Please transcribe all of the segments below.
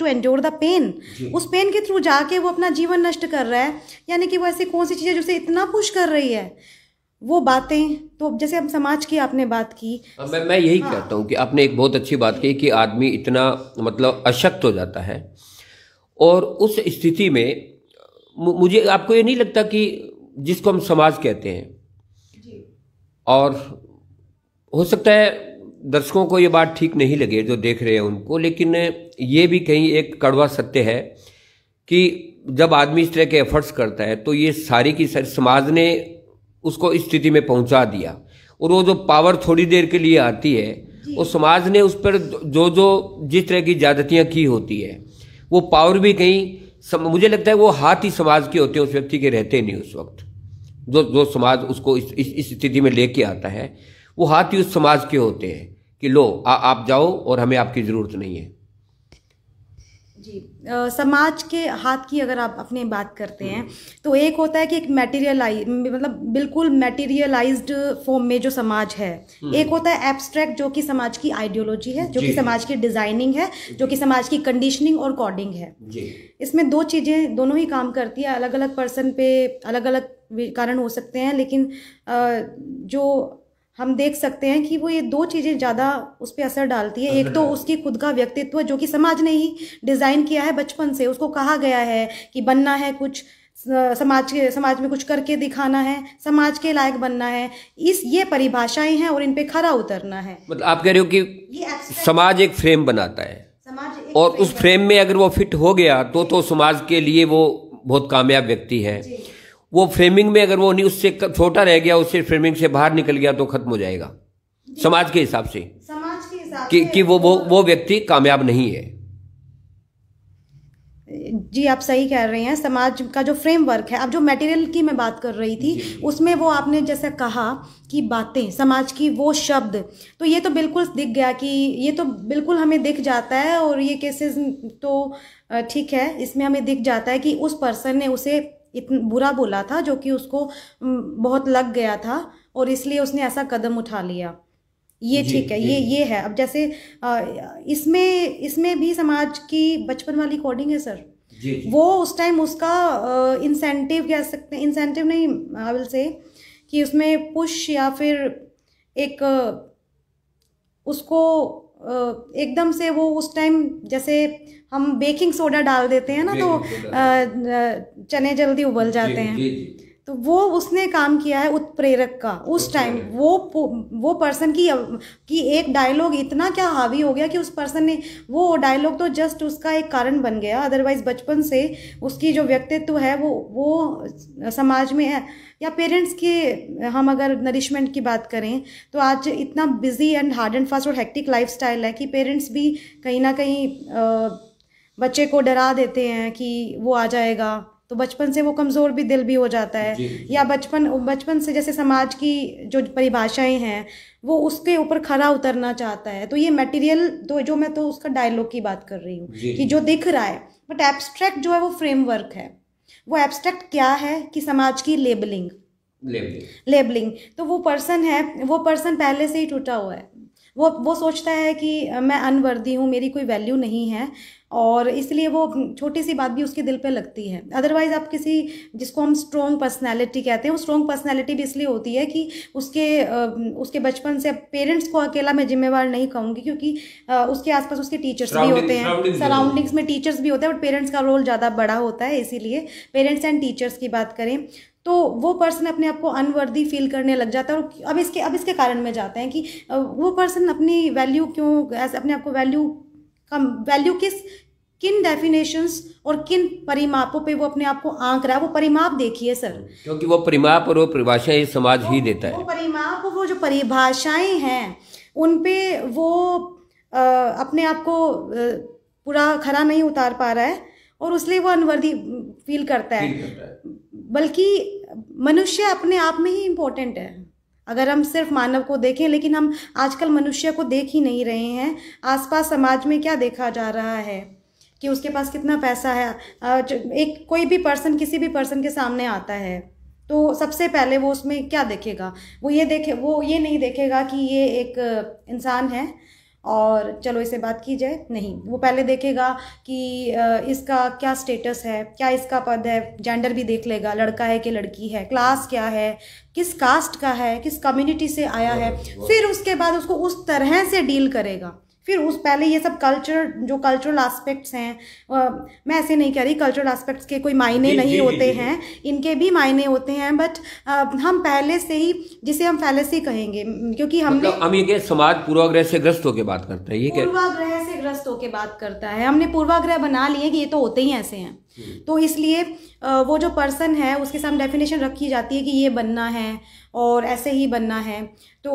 To endure the pen, उस pen के through जाके वो अपना जीवन नष्ट कर रहा है। यानी कि वो ऐसी कौन सी चीज़ें जो उसे इतना पुश कर रही है, वो बातें। तो जैसे हम समाज की आपने बात की, मैं यही कहता हूँ कि आपने एक बहुत अच्छी बात कही कि आदमी इतना मतलब अशक्त हो जाता है, और उस स्थिति में मुझे आपको ये नहीं लगता कि जिसको हम समाज कहते हैं, और हो सकता है दर्शकों को ये बात ठीक नहीं लगे जो देख रहे हैं उनको, लेकिन ये भी कहीं एक कड़वा सत्य है कि जब आदमी इस तरह के एफर्ट्स करता है तो ये सारी की सारी समाज ने उसको इस स्थिति में पहुंचा दिया, और वो जो पावर थोड़ी देर के लिए आती है, वो समाज ने उस पर जो जिस तरह की ज्यादतियां की होती है, वो पावर भी कहीं मुझे लगता है वो हाथ ही समाज के होते हैं, उस व्यक्ति के रहते नहीं उस वक्त। जो समाज उसको इस स्थिति में लेके आता है, वो हाथ ही उस समाज के होते हैं कि लो आप जाओ और हमें आपकी ज़रूरत नहीं है। जी, समाज के हाथ की अगर आप अपनी बात करते हैं तो एक होता है कि एक मतलब बिल्कुल मैटेरियलाइज्ड फॉर्म में जो समाज है, एक होता है एब्स्ट्रैक्ट जो कि समाज की आइडियोलॉजी है, जो कि समाज की डिजाइनिंग है, जो कि समाज की कंडीशनिंग और कोडिंग है। इसमें दो चीज़ें दोनों ही काम करती है, अलग अलग पर्सन पे अलग अलग कारण हो सकते हैं, लेकिन जो हम देख सकते हैं कि वो ये दो चीज़ें ज़्यादा उस पर असर डालती है। एक तो उसकी खुद का व्यक्तित्व जो कि समाज ने ही डिज़ाइन किया है बचपन से, उसको कहा गया है कि बनना है कुछ, समाज में कुछ करके दिखाना है, समाज के लायक बनना है, ये परिभाषाएं हैं और इन पे खरा उतरना है। मतलब आप कह रहे हो कि समाज एक फ्रेम बनाता है, और उस फ्रेम में अगर वो फिट हो गया तो समाज के लिए वो बहुत कामयाब व्यक्ति है। वो फ्रेमिंग में अगर वो नहीं, उससे छोटा रह गया, उससे फ्रेमिंग से बाहर निकल गया तो खत्म हो जाएगा समाज के हिसाब से, कि वो व्यक्ति कामयाब नहीं है। जी, आप सही कह रहे हैं। समाज का जो फ्रेमवर्क है, अब जो मटेरियल की मैं बात कर रही थी उसमें वो आपने जैसे कहा कि बातें, समाज की वो शब्द, तो ये तो बिल्कुल दिख गया कि ये तो बिल्कुल हमें दिख जाता है, और ये केसेस तो ठीक है, इसमें हमें दिख जाता है कि उस पर्सन ने उसे इतना बुरा बोला था जो कि उसको बहुत लग गया था, और इसलिए उसने ऐसा कदम उठा लिया। ये ठीक है, ये है। अब जैसे इसमें भी समाज की बचपन वाली कोडिंग है सर। वो उस टाइम उसका इंसेंटिव कह सकते हैं, इंसेंटिव नहीं, आई विल से कि उसमें पुश या फिर एक उसको एकदम से वो उस टाइम जैसे हम बेकिंग सोडा डाल देते हैं ना, तो चने जल्दी उबल जाते हैं, तो वो उसने काम किया है उत्प्रेरक का उस टाइम। वो पर्सन की एक डायलॉग इतना क्या हावी हो गया कि उस पर्सन ने, वो डायलॉग तो जस्ट उसका एक कारण बन गया, अदरवाइज बचपन से उसकी जो व्यक्तित्व है वो समाज में है। या पेरेंट्स के हम अगर नरिशमेंट की बात करें तो आज इतना busy and hard and fast और हेक्टिक लाइफस्टाइल है कि पेरेंट्स भी कहीं ना कहीं बच्चे को डरा देते हैं कि वो आ जाएगा, तो बचपन से वो कमज़ोर भी दिल भी हो जाता है। या बचपन से जैसे समाज की जो परिभाषाएं हैं वो उसके ऊपर खरा उतरना चाहता है। तो ये मटेरियल जो मैं तो उसका डायलॉग की बात कर रही हूँ कि जो दिख रहा है, बट एब्स्ट्रैक्ट जो है वो फ्रेमवर्क है। वो एब्स्ट्रैक्ट क्या है कि समाज की लेबलिंग। तो वो पर्सन पहले से ही टूटा हुआ है। वो सोचता है कि मैं अनवर्दी हूँ, मेरी कोई वैल्यू नहीं है, और इसलिए वो छोटी सी बात भी उसके दिल पे लगती है। अदरवाइज आप किसी जिसको हम स्ट्रॉन्ग पर्सनैलिटी कहते हैं, वो स्ट्रॉन्ग पर्सनैलिटी भी इसलिए होती है कि उसके बचपन से, पेरेंट्स को अकेला मैं जिम्मेवार नहीं कहूँगी, क्योंकि उसके आसपास उसके टीचर्स भी होते हैं, सराउंडिंग्स में टीचर्स भी होते हैं, बट पेरेंट्स का रोल ज़्यादा बड़ा होता है। इसीलिए पेरेंट्स एंड टीचर्स की बात करें तो वो पर्सन अपने आप को अनवर्दी फील करने लग जाता है। और अब इसके कारण में जाते हैं कि वो पर्सन अपनी वैल्यू क्यों, अपने आप को वैल्यू किन डेफिनेशंस और किन परिमापों पे वो अपने आप को आंक रहा है। वो परिमाप देखिए सर, क्योंकि वो परिमाप और वो परिभाषाएं समाज ही देता है। वो परिमाप, वो जो परिभाषाएं हैं उन पे वो अपने आप को पूरा खरा नहीं उतार पा रहा है, और इसलिए वो अनवर्दी फील करता है। बल्कि मनुष्य अपने आप में ही इम्पोर्टेंट है अगर हम सिर्फ मानव को देखें, लेकिन हम आजकल मनुष्य को देख ही नहीं रहे हैं। आसपास समाज में क्या देखा जा रहा है कि उसके पास कितना पैसा है। कोई भी पर्सन किसी भी पर्सन के सामने आता है तो सबसे पहले वो उसमें क्या देखेगा, वो ये नहीं देखेगा कि ये एक इंसान है और चलो इससे बात की जाए, नहीं, वो पहले देखेगा कि इसका क्या स्टेटस है, क्या इसका पद है, जेंडर भी देख लेगा, लड़का है कि लड़की है, क्लास क्या है, किस कास्ट का है, किस कम्युनिटी से आया है, फिर उसके बाद उसको उस तरह से डील करेगा। फिर उस पहले ये सब जो कल्चरल एस्पेक्ट्स हैं, मैं ऐसे नहीं कह रही कल्चरल एस्पेक्ट्स के कोई मायने नहीं होते हैं, इनके भी मायने होते हैं, बट हम पहले से ही, जिसे हम फैलेसी कहेंगे, क्योंकि हमने हम ये समाज पूर्वाग्रह से ग्रस्त होकर बात करता है, ये पूर्वाग्रह से ग्रस्त होकर बात करता है, हमने पूर्वाग्रह बना लिए कि ये तो होते ही ऐसे हैं, तो इसलिए वो जो पर्सन है उसके सामने डेफिनेशन रखी जाती है कि ये बनना है और ऐसे ही बनना है, तो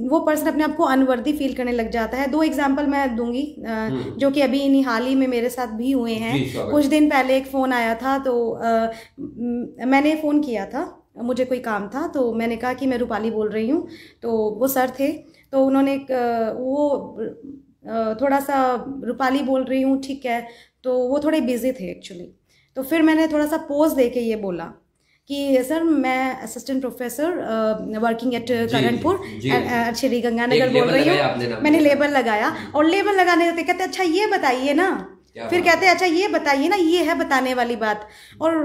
वो पर्सन अपने आप को अनवर्दी फील करने लग जाता है। 2 एग्जांपल मैं दूंगी जो कि अभी इन्हीं हाल ही में मेरे साथ भी हुए हैं। कुछ दिन पहले एक फ़ोन आया था, तो मैंने फ़ोन किया था, मुझे कोई काम था, तो मैंने कहा कि मैं रूपाली बोल रही हूँ, तो वो सर थे, तो उन्होंने थोड़ा सा रूपाली बोल रही हूँ, ठीक है, तो वो थोड़े बिजी थे एक्चुअली, तो फिर मैंने थोड़ा सा पोज दे के ये बोला कि सर मैं assistant professor working at Karanpur Shri Ganganagar बोल रही हूँ। मैंने लेबल लगाया, और लेबल लगाने देते कहते अच्छा ये बताइए ना, फिर कहते हैं अच्छा ये बताइए ना, ये है बताने वाली बात। और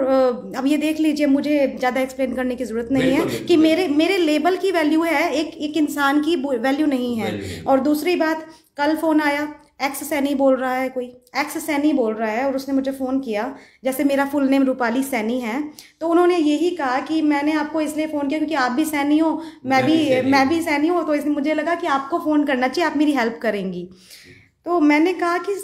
अब ये देख लीजिए, मुझे ज़्यादा एक्सप्लेन करने की ज़रूरत नहीं है कि मेरे लेबल की वैल्यू है, एक इंसान की वैल्यू नहीं है। और दूसरी बात, कल फ़ोन आया, एक्स सैनी बोल रहा है, कोई एक्स सैनी बोल रहा है, और उसने मुझे फ़ोन किया, जैसे मेरा फुल नेम रूपाली सैनी है, तो उन्होंने यही कहा कि मैंने आपको इसलिए फ़ोन किया क्योंकि आप भी सैनी हो, मैं भी सैनी हूँ, तो इसलिए मुझे लगा कि आपको फ़ोन करना चाहिए, आप मेरी हेल्प करेंगी। तो मैंने कहा कि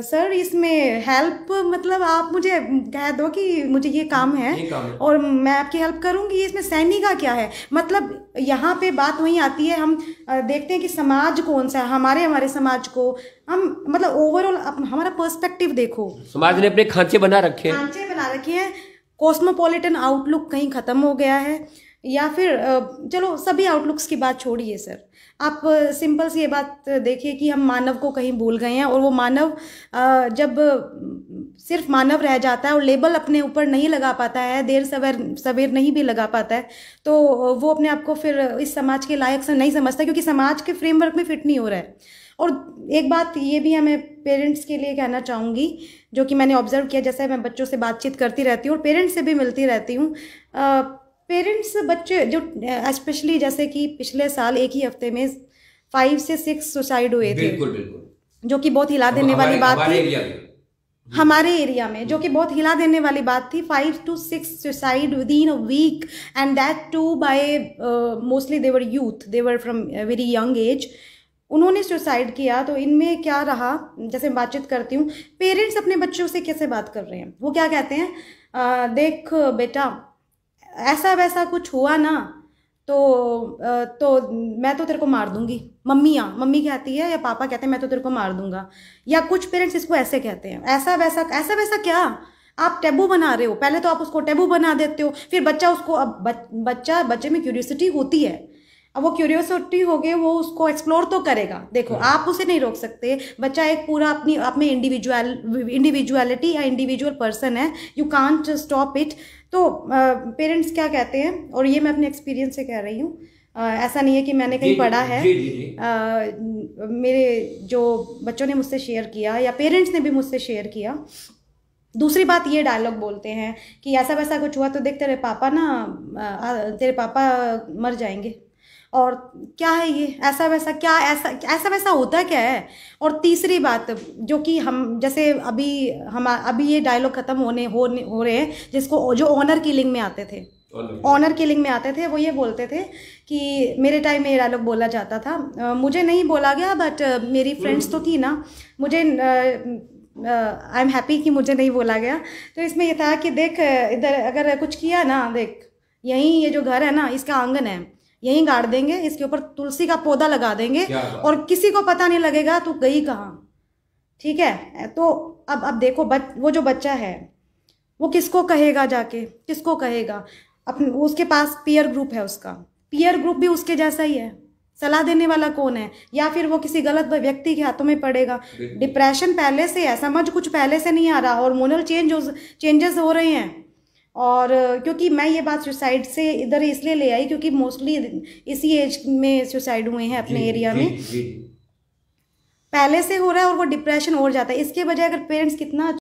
सर इसमें हेल्प मतलब आप मुझे कह दो कि मुझे ये काम है और मैं आपकी हेल्प करूंगी, इसमें सैनी का क्या है। मतलब यहाँ पे बात वहीं आती है, हम देखते हैं कि समाज कौन सा है, हमारे समाज को हम मतलब ओवरऑल हमारा पर्सपेक्टिव देखो। समाज ने अपने खांचे बना रखे हैं, कॉस्मोपॉलिटन आउटलुक कहीं ख़त्म हो गया है, या फिर चलो सभी आउटलुक्स की बात छोड़िए सर, आप सिंपल सी ये बात देखिए कि हम मानव को कहीं भूल गए हैं, और वो मानव जब सिर्फ मानव रह जाता है और लेबल अपने ऊपर नहीं लगा पाता है, देर सवेर नहीं भी लगा पाता है, तो वो अपने आप को फिर इस समाज के लायक से नहीं समझता, क्योंकि समाज के फ्रेमवर्क में फिट नहीं हो रहा है। और एक बात ये भी मैं पेरेंट्स के लिए कहना चाहूँगी, जो कि मैंने ऑब्जर्व किया, जैसे मैं बच्चों से बातचीत करती रहती हूँ और पेरेंट्स से भी मिलती रहती हूँ, पेरेंट्स बच्चे जो स्पेशली जैसे कि पिछले साल एक ही हफ्ते में 5 से 6 सुसाइड हुए थे, जो कि बहुत हिला देने वाली बात थी हमारे एरिया में, जो कि बहुत हिला देने वाली बात थी। 5 to 6 suicide within a week, and that too by mostly they were youth, they were from very young age, उन्होंने सुसाइड किया। तो इनमें क्या रहा, जैसे मैं बातचीत करती हूँ, पेरेंट्स अपने बच्चों से कैसे बात कर रहे हैं, वो क्या कहते हैं, देख बेटा ऐसा वैसा कुछ हुआ ना तो मैं तो तेरे को मार दूंगी, मम्मी कहती है या पापा कहते हैं मैं तो तेरे को मार दूंगा, या कुछ पेरेंट्स इसको ऐसे कहते हैं, ऐसा वैसा क्या आप टैबू बना रहे हो, पहले तो आप उसको टैबू बना देते हो, फिर बच्चा उसको, अब बच्चे में क्यूरियोसिटी होती है, अब वो क्यूरियोसिटी हो गई, वो उसको एक्सप्लोर तो करेगा। देखो आप उसे नहीं रोक सकते, बच्चा एक पूरा अपनी आप में इंडिविजुअलिटी या इंडिविजुअल पर्सन है, यू कांट स्टॉप इट। तो पेरेंट्स क्या कहते हैं, और ये मैं अपने एक्सपीरियंस से कह रही हूँ, ऐसा नहीं है कि मैंने कहीं पढ़ा है, मेरे जो बच्चों ने मुझसे शेयर किया या पेरेंट्स ने भी मुझसे शेयर किया। दूसरी बात ये डायलॉग बोलते हैं कि ऐसा वैसा कुछ हुआ तो देख तेरे पापा मर जाएंगे, और क्या है ये ऐसा वैसा, क्या ऐसा वैसा होता क्या है। और तीसरी बात जो कि हम जैसे अभी ये डायलॉग खत्म हो रहे हैं, जिसको जो ऑनर किलिंग में आते थे, वो ये बोलते थे कि मेरे टाइम में ये डायलॉग बोला जाता था, मुझे नहीं बोला गया बट मेरी फ्रेंड्स तो थी ना, मुझे आई एम हैप्पी कि मुझे नहीं बोला गया। तो इसमें ये था कि देख इधर अगर कुछ किया ना, देख यहीं ये जो घर है ना, इसका आंगन है, यहीं गाड़ देंगे, इसके ऊपर तुलसी का पौधा लगा देंगे और किसी को पता नहीं लगेगा तू गई कहाँ, ठीक है। तो अब देखो वो जो बच्चा है वो किसको कहेगा, जाके किसको कहेगा, अपने उसके पास पीयर ग्रुप है, उसका पीयर ग्रुप भी उसके जैसा ही है, सलाह देने वाला कौन है, या फिर वो किसी गलत व्यक्ति के हाथों में पड़ेगा। डिप्रेशन पहले से है, समझ कुछ पहले से नहीं आ रहा, हार्मोनल चेंजेस हो रहे हैं। और क्योंकि मैं ये बात सुसाइड से इधर इसलिए ले आई क्योंकि मोस्टली इसी एज में सुसाइड हुए हैं अपने एरिया में। पहले से हो रहा है और वो डिप्रेशन और जाता है। इसके बजाय अगर पेरेंट्स कितना